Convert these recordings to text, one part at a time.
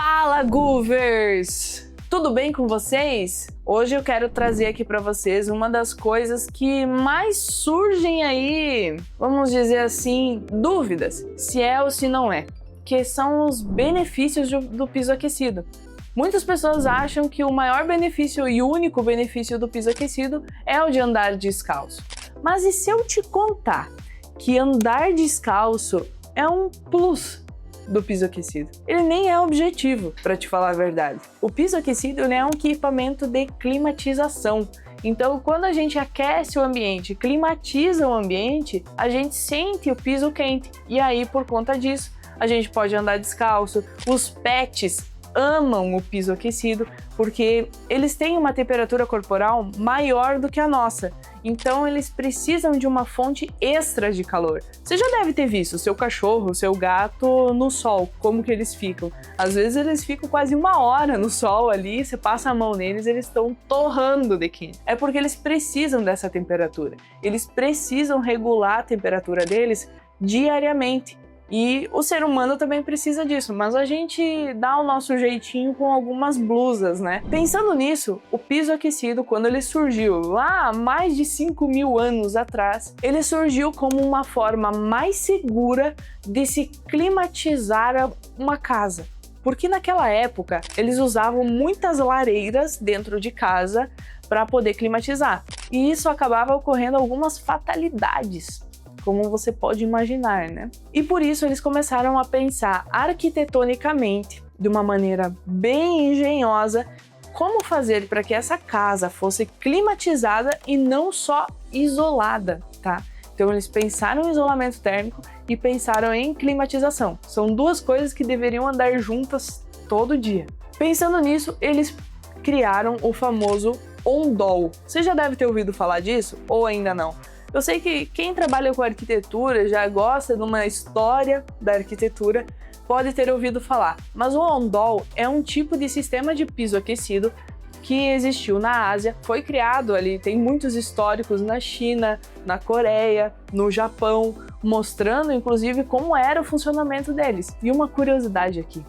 Fala, Goovers! Tudo bem com vocês? Hoje eu quero trazer aqui para vocês uma das coisas que mais surgem aí, vamos dizer assim, dúvidas, se é ou se não é, que são os benefícios do piso aquecido. Muitas pessoas acham que o maior benefício e único benefício do piso aquecido é o de andar descalço. Mas e se eu te contar que andar descalço é um plus do piso aquecido? Ele nem é objetivo, para te falar a verdade. O piso aquecido é um equipamento de climatização. Então, quando a gente aquece o ambiente, climatiza o ambiente, a gente sente o piso quente. E aí, por conta disso, a gente pode andar descalço. Os pets amam o piso aquecido porque eles têm uma temperatura corporal maior do que a nossa. Então eles precisam de uma fonte extra de calor. Você já deve ter visto o seu cachorro, o seu gato no sol, como que eles ficam. Às vezes eles ficam quase 1 hora no sol ali, você passa a mão neles, eles estão torrando de quente. É porque eles precisam dessa temperatura. Eles precisam regular a temperatura deles diariamente. E o ser humano também precisa disso, mas a gente dá o nosso jeitinho com algumas blusas, né? Pensando nisso, o piso aquecido, quando ele surgiu lá há mais de 5.000 anos atrás, ele surgiu como uma forma mais segura de se climatizar uma casa. Porque naquela época, eles usavam muitas lareiras dentro de casa para poder climatizar. E isso acabava ocorrendo algumas fatalidades, como você pode imaginar, né? E por isso eles começaram a pensar arquitetonicamente, de uma maneira bem engenhosa, como fazer para que essa casa fosse climatizada e não só isolada, tá? Então eles pensaram em isolamento térmico e pensaram em climatização. São duas coisas que deveriam andar juntas todo dia. Pensando nisso, eles criaram o famoso Ondol. Você já deve ter ouvido falar disso ou ainda não? Eu sei que quem trabalha com arquitetura, já gosta de uma história da arquitetura, pode ter ouvido falar. Mas o Ondol é um tipo de sistema de piso aquecido que existiu na Ásia, foi criado ali, tem muitos históricos na China, na Coreia, no Japão, mostrando inclusive como era o funcionamento deles. E uma curiosidade aqui,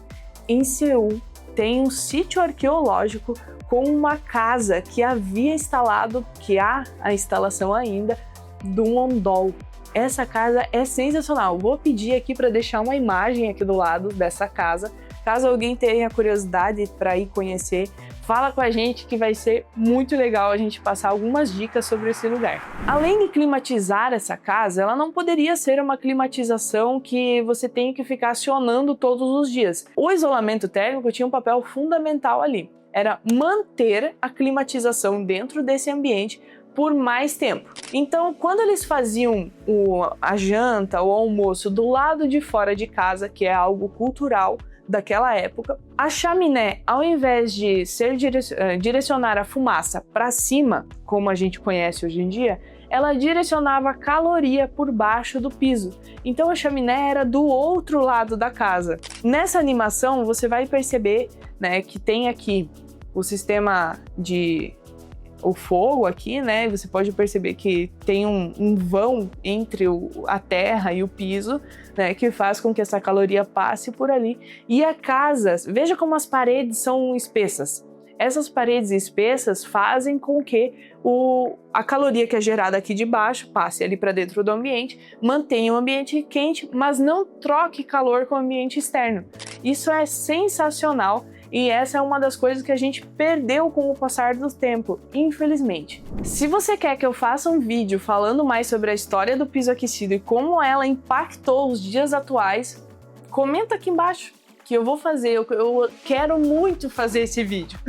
em Seul tem um sítio arqueológico com uma casa que havia instalado, que há a instalação ainda, do Ondol. Essa casa é sensacional. Vou pedir aqui para deixar uma imagem aqui do lado dessa casa. Caso alguém tenha curiosidade para ir conhecer, fala com a gente que vai ser muito legal a gente passar algumas dicas sobre esse lugar. Além de climatizar essa casa, ela não poderia ser uma climatização que você tem que ficar acionando todos os dias. O isolamento térmico tinha um papel fundamental ali. Era manter a climatização dentro desse ambiente por mais tempo. Então, quando eles faziam a janta, o almoço do lado de fora de casa, que é algo cultural daquela época, a chaminé, ao invés de direcionar a fumaça para cima, como a gente conhece hoje em dia, ela direcionava a caloria por baixo do piso. Então a chaminé era do outro lado da casa. Nessa animação, você vai perceber, né, que tem aqui o sistema de o fogo aqui, né? Você pode perceber que tem um vão entre a terra e o piso, né? Que faz com que essa caloria passe por ali. E a casa, veja como as paredes são espessas. Essas paredes espessas fazem com que a caloria que é gerada aqui de baixo passe ali para dentro do ambiente, mantenha o ambiente quente, mas não troque calor com o ambiente externo. Isso é sensacional. E essa é uma das coisas que a gente perdeu com o passar do tempo, infelizmente. Se você quer que eu faça um vídeo falando mais sobre a história do piso aquecido e como ela impactou os dias atuais, comenta aqui embaixo que eu vou fazer, eu quero muito fazer esse vídeo.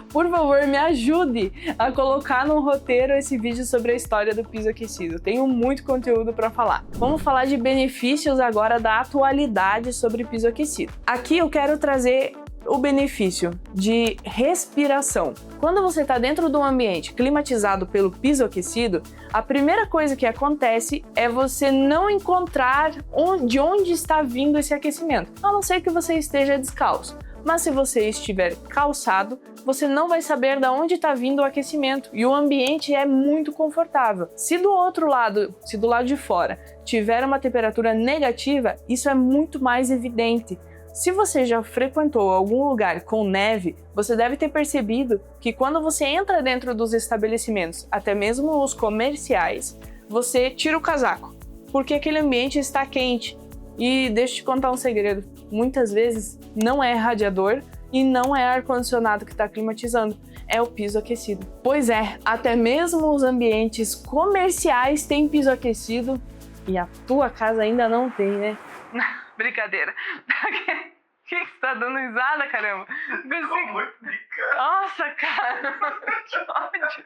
Por favor, me ajude a colocar no roteiro esse vídeo sobre a história do piso aquecido. Tenho muito conteúdo para falar. Vamos falar de benefícios agora da atualidade sobre piso aquecido. Aqui eu quero trazer o benefício de respiração. Quando você está dentro de um ambiente climatizado pelo piso aquecido, a primeira coisa que acontece é você não encontrar de onde está vindo esse aquecimento, a não ser que você esteja descalço. Mas se você estiver calçado, você não vai saber de onde está vindo o aquecimento e o ambiente é muito confortável. Se do outro lado, se do lado de fora, tiver uma temperatura negativa, isso é muito mais evidente. Se você já frequentou algum lugar com neve, você deve ter percebido que quando você entra dentro dos estabelecimentos, até mesmo os comerciais, você tira o casaco, porque aquele ambiente está quente. E deixa eu te contar um segredo, muitas vezes não é radiador e não é ar-condicionado que está climatizando, é o piso aquecido. Pois é, até mesmo os ambientes comerciais têm piso aquecido e a tua casa ainda não tem, né? Brincadeira. Que você tá dando risada, caramba? Nossa, cara. Que ódio.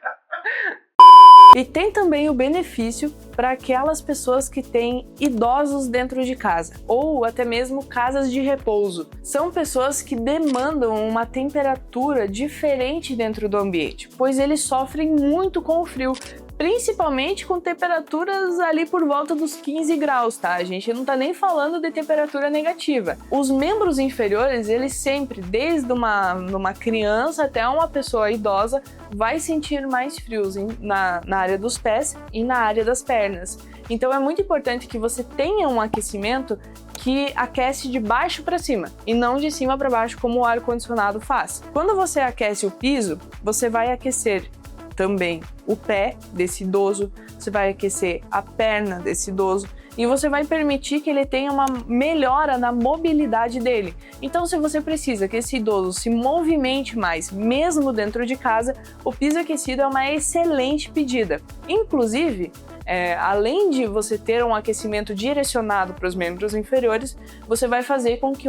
E tem também o benefício para aquelas pessoas que têm idosos dentro de casa, ou até mesmo casas de repouso. São pessoas que demandam uma temperatura diferente dentro do ambiente, pois eles sofrem muito com o frio, principalmente com temperaturas ali por volta dos 15 graus, tá? A gente não tá nem falando de temperatura negativa. Os membros inferiores, eles sempre, desde uma criança até uma pessoa idosa, vai sentir mais frios na área dos pés e na área das pernas. Então é muito importante que você tenha um aquecimento que aquece de baixo para cima e não de cima para baixo como o ar-condicionado faz. Quando você aquece o piso, você vai aquecer também o pé desse idoso, você vai aquecer a perna desse idoso e você vai permitir que ele tenha uma melhora na mobilidade dele. Então, se você precisa que esse idoso se movimente mais, mesmo dentro de casa, o piso aquecido é uma excelente pedida. Inclusive, além de você ter um aquecimento direcionado para os membros inferiores, você vai fazer com que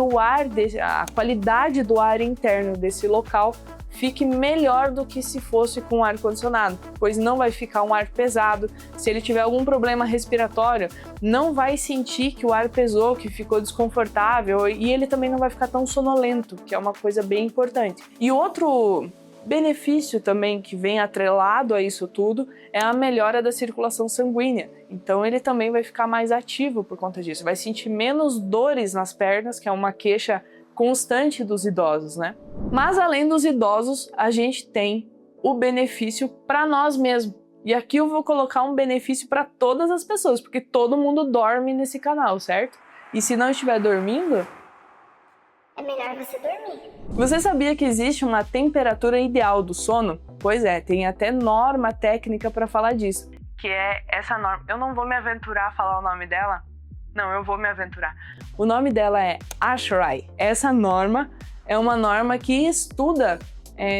a qualidade do ar interno desse local fique melhor do que se fosse com ar-condicionado, pois não vai ficar um ar pesado. Se ele tiver algum problema respiratório, não vai sentir que o ar pesou, que ficou desconfortável, e ele também não vai ficar tão sonolento, que é uma coisa bem importante. E outro benefício também que vem atrelado a isso tudo é a melhora da circulação sanguínea. Então ele também vai ficar mais ativo por conta disso, vai sentir menos dores nas pernas, que é uma queixa constante dos idosos, né? Mas além dos idosos, a gente tem o benefício para nós mesmos. E aqui eu vou colocar um benefício para todas as pessoas, porque todo mundo dorme nesse canal, certo? E se não estiver dormindo, é melhor você dormir. Você sabia que existe uma temperatura ideal do sono? Pois é, tem até norma técnica para falar disso. Que é essa norma. Eu não vou me aventurar a falar o nome dela. Não, eu vou me aventurar. O nome dela é ASHRAE. Essa norma é uma norma que estuda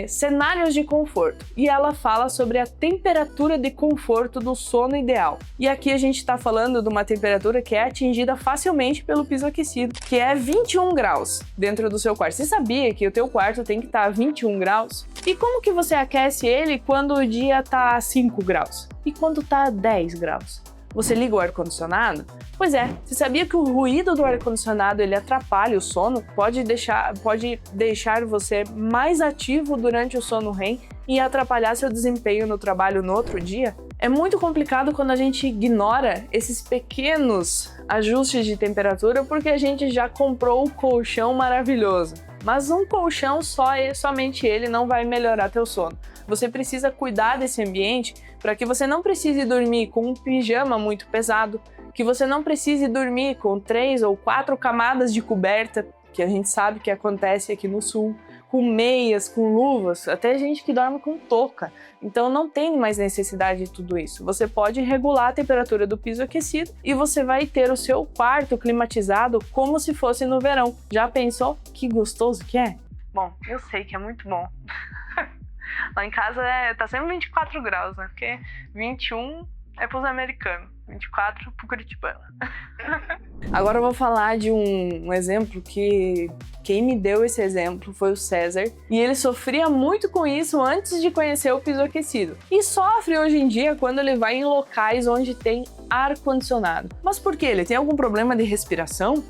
cenários de conforto e ela fala sobre a temperatura de conforto do sono ideal. E aqui a gente está falando de uma temperatura que é atingida facilmente pelo piso aquecido, que é 21 graus dentro do seu quarto. Você sabia que o teu quarto tem que estar a 21 graus? E como que você aquece ele quando o dia está a 5 graus? E quando está a 10 graus? Você liga o ar-condicionado? Pois é, você sabia que o ruído do ar-condicionado ele atrapalha o sono? Pode deixar você mais ativo durante o sono REM e atrapalhar seu desempenho no trabalho no outro dia? É muito complicado quando a gente ignora esses pequenos ajustes de temperatura porque a gente já comprou um colchão maravilhoso. Mas um colchão somente ele não vai melhorar teu sono. Você precisa cuidar desse ambiente para que você não precise dormir com um pijama muito pesado, que você não precise dormir com 3 ou 4 camadas de coberta, que a gente sabe que acontece aqui no sul, com meias, com luvas, até gente que dorme com touca. Então não tem mais necessidade de tudo isso. Você pode regular a temperatura do piso aquecido e você vai ter o seu quarto climatizado como se fosse no verão. Já pensou que gostoso que é? Bom, eu sei que é muito bom. Lá em casa tá sempre 24 graus, né? Porque 21 é pros americanos, 24 pro curitibano. Agora eu vou falar de um exemplo que quem me deu esse exemplo foi o César. E ele sofria muito com isso antes de conhecer o piso aquecido. E sofre hoje em dia quando ele vai em locais onde tem ar-condicionado. Mas por quê? Ele tem algum problema de respiração?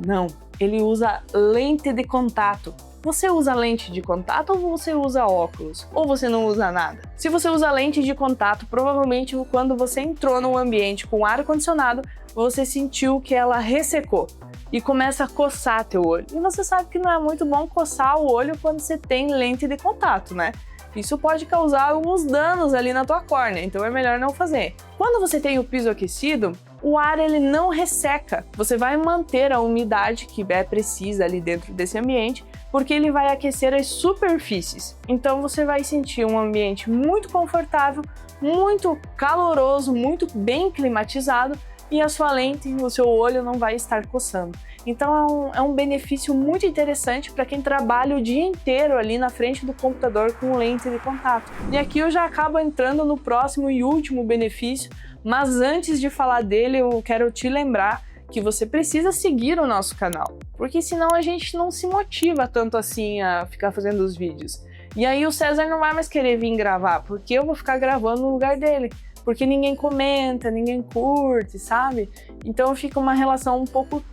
Não. Ele usa lente de contato. Você usa lente de contato ou você usa óculos? Ou você não usa nada? Se você usa lente de contato, provavelmente quando você entrou num ambiente com ar-condicionado, você sentiu que ela ressecou e começa a coçar teu olho. E você sabe que não é muito bom coçar o olho quando você tem lente de contato, né? Isso pode causar alguns danos ali na tua córnea, então é melhor não fazer. Quando você tem o piso aquecido, o ar ele não resseca. Você vai manter a umidade que é precisa ali dentro desse ambiente, porque ele vai aquecer as superfícies. Então você vai sentir um ambiente muito confortável, muito caloroso, muito bem climatizado, e a sua lente, o seu olho não vai estar coçando. Então é um benefício muito interessante para quem trabalha o dia inteiro ali na frente do computador com lente de contato. E aqui eu já acabo entrando no próximo e último benefício, mas antes de falar dele eu quero te lembrar que você precisa seguir o nosso canal, porque senão a gente não se motiva tanto assim a ficar fazendo os vídeos. E aí o César não vai mais querer vir gravar, porque eu vou ficar gravando no lugar dele. Porque ninguém comenta, ninguém curte, sabe? Então fica uma relação um pouco,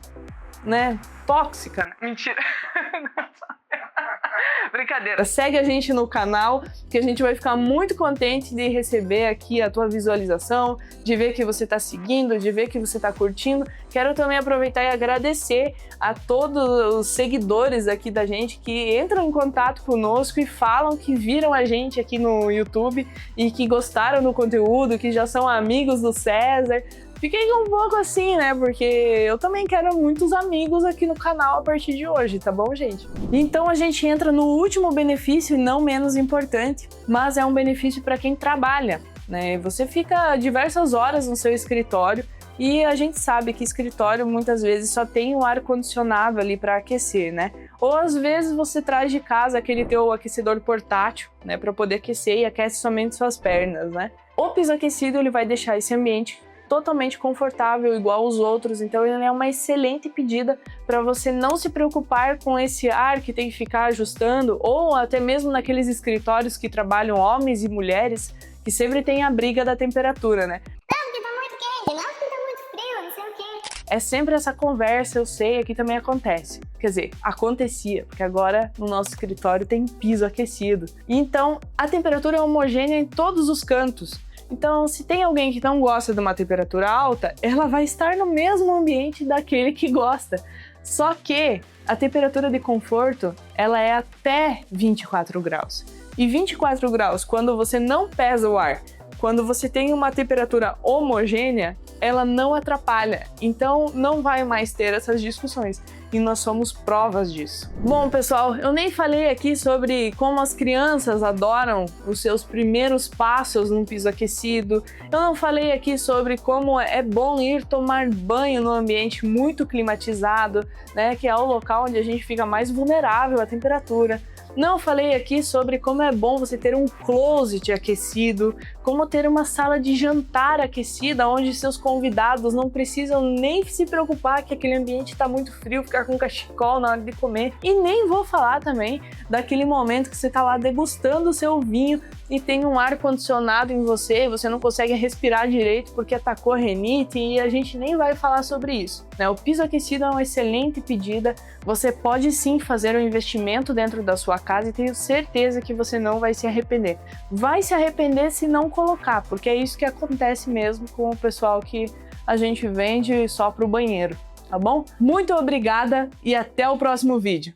né, tóxica. Mentira. Brincadeira. Segue a gente no canal, que a gente vai ficar muito contente de receber aqui a tua visualização, de ver que você está seguindo, de ver que você está curtindo. Quero também aproveitar e agradecer a todos os seguidores aqui da gente que entram em contato conosco e falam que viram a gente aqui no YouTube e que gostaram do conteúdo, que já são amigos do César. Fiquei um pouco assim, né? Porque eu também quero muitos amigos aqui no canal a partir de hoje, tá bom, gente? Então a gente entra no último benefício, e não menos importante, mas é um benefício para quem trabalha, né? Você fica diversas horas no seu escritório e a gente sabe que escritório muitas vezes só tem o ar-condicionado ali para aquecer, né? Ou às vezes você traz de casa aquele teu aquecedor portátil, né? Para poder aquecer e aquece somente suas pernas, né? O piso aquecido ele vai deixar esse ambiente totalmente confortável, igual os outros, então ele é uma excelente pedida para você não se preocupar com esse ar que tem que ficar ajustando, ou até mesmo naqueles escritórios que trabalham homens e mulheres, que sempre tem a briga da temperatura, né? Não, porque tá muito quente, não, porque tá muito frio, não sei o quê. É sempre essa conversa, eu sei, aqui também acontece. Quer dizer, acontecia, porque agora no nosso escritório tem piso aquecido. Então, a temperatura é homogênea em todos os cantos. Então, se tem alguém que não gosta de uma temperatura alta, ela vai estar no mesmo ambiente daquele que gosta. Só que a temperatura de conforto, ela é até 24 graus. E 24 graus, quando você não pesa o ar, quando você tem uma temperatura homogênea, ela não atrapalha. Então, não vai mais ter essas discussões. E nós somos provas disso. Bom, pessoal, eu nem falei aqui sobre como as crianças adoram os seus primeiros passos num piso aquecido. Eu não falei aqui sobre como é bom ir tomar banho num ambiente muito climatizado, né, que é o local onde a gente fica mais vulnerável à temperatura. Não falei aqui sobre como é bom você ter um closet aquecido, como ter uma sala de jantar aquecida, onde seus convidados não precisam nem se preocupar que aquele ambiente está muito frio, ficar com cachecol na hora de comer. E nem vou falar também daquele momento que você está lá degustando o seu vinho e tem um ar-condicionado em você, você não consegue respirar direito porque atacou a rinite, e a gente nem vai falar sobre isso, né? O piso aquecido é uma excelente pedida, você pode sim fazer um investimento dentro da sua casa e tenho certeza que você não vai se arrepender. Vai se arrepender se não colocar, porque é isso que acontece mesmo com o pessoal que a gente vende só para o banheiro, tá bom? Muito obrigada e até o próximo vídeo!